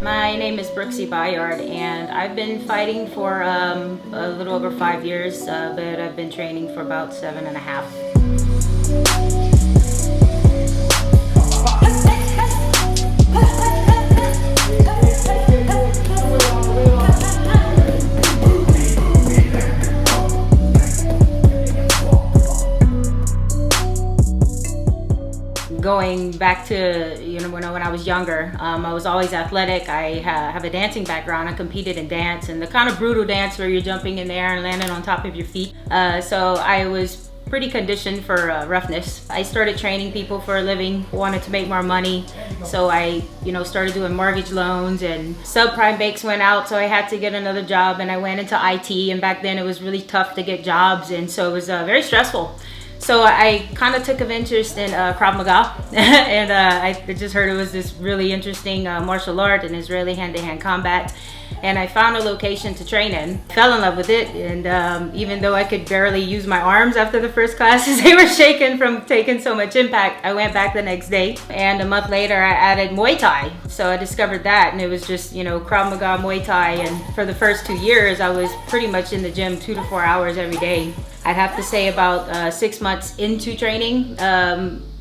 My name is Brooksie Bayard, and I've been fighting for a little over 5 years, but I've been training for about 7.5. Going back to when I was younger, I was always athletic. I have a dancing background. I competed in dance, and the kind of brutal dance where you're jumping in the air and landing on top of your feet. So I was pretty conditioned for roughness. I started training people for a living, wanted to make more money. So I started doing mortgage loans, and subprime banks went out, so I had to get another job, and I went into IT, and back then it was really tough to get jobs, and so it was very stressful. So I kind of took an interest in Krav Maga, and I just heard it was this really interesting martial art and Israeli hand-to-hand combat. And I found a location to train in, fell in love with it, and even though I could barely use my arms after the first classes, they were shaking from taking so much impact. I went back the next day, and a month later I added Muay Thai. So I discovered that, and it was just, Krav Maga, Muay Thai, and for the first 2 years I was pretty much in the gym 2 to 4 hours every day. I'd have to say about 6 months into training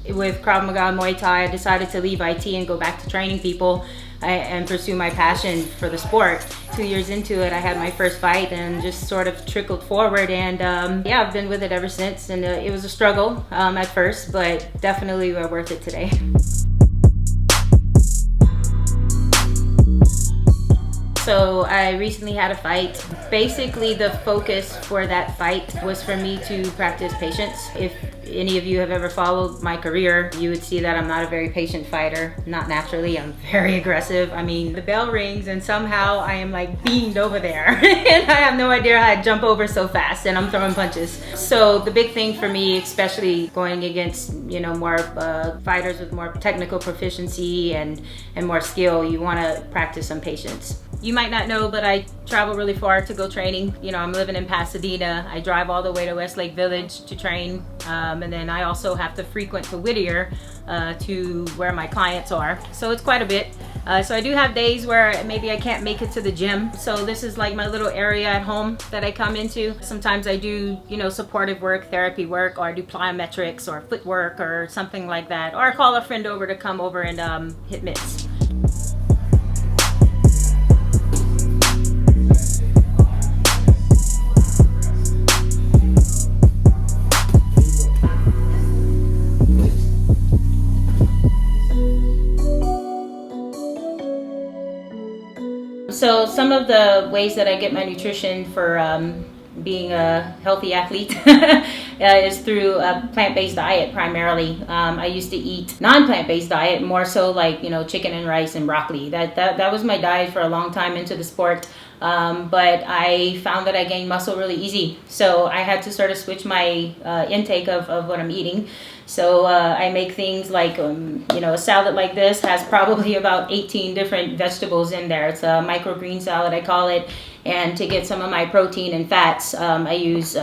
with Krav Maga and Muay Thai, I decided to leave IT and go back to training people and pursue my passion for the sport. 2 years into it, I had my first fight and just sort of trickled forward, and yeah, I've been with it ever since. And it was a struggle at first, but definitely worth it today. So I recently had a fight. Basically, the focus for that fight was for me to practice patience. If any of you have ever followed my career, you would see that I'm not a very patient fighter. Not naturally, I'm very aggressive. I mean, the bell rings and somehow I am like beamed over there and I have no idea how to jump over so fast, and I'm throwing punches. So the big thing for me, especially going against more fighters with more technical proficiency and more skill, you want to practice some patience. You might not know, but I travel really far to go training. I'm living in Pasadena. I drive all the way to Westlake Village to train. And then I also have to frequent to Whittier to where my clients are. So it's quite a bit. So I do have days where maybe I can't make it to the gym. So this is like my little area at home that I come into. Sometimes I do, supportive work, therapy work, or I do plyometrics or footwork or something like that. Or I call a friend over to come over and hit mitts. So some of the ways that I get my nutrition for being a healthy athlete is through a plant-based diet primarily. I used to eat non-plant-based diet, more so like chicken and rice and broccoli. That was my diet for a long time into the sport. But I found that I gained muscle really easy. So I had to sort of switch my intake of what I'm eating. So I make things like, a salad like this has probably about 18 different vegetables in there. It's a microgreen salad, I call it. And to get some of my protein and fats, I use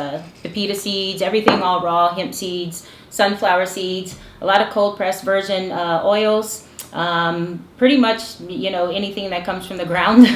pepita seeds, everything all raw, hemp seeds, sunflower seeds, a lot of cold pressed virgin oils, pretty much, anything that comes from the ground.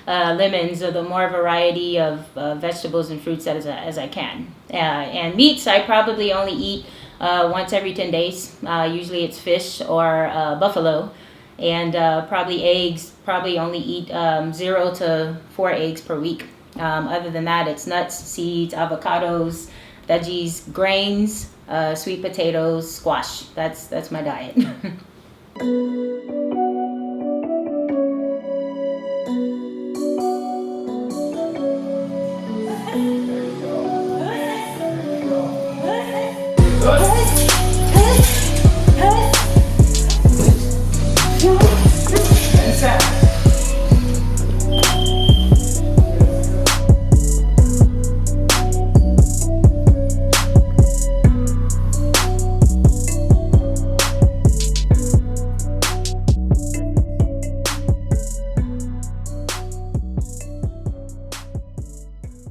Lemons, or the more variety of vegetables and fruits as I can. And meats, I probably only eat once every 10 days. Usually it's fish or buffalo. And probably eggs, probably only eat 0 to 4 eggs per week. Other than that, it's nuts, seeds, avocados, veggies, grains, sweet potatoes, squash. That's my diet.